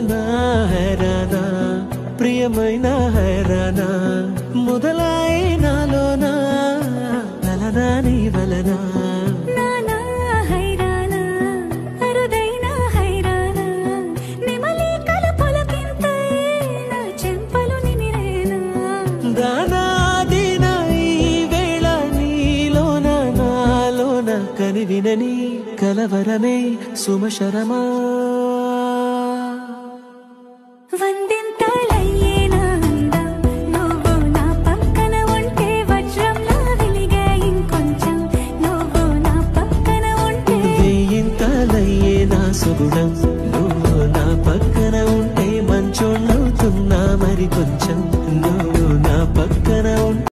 నా హైరానా ప్రియమైన హైరానా మొదలాయి నాలోనా నలనా నీ వలనా కనివినని కలవరమే సుమశరమా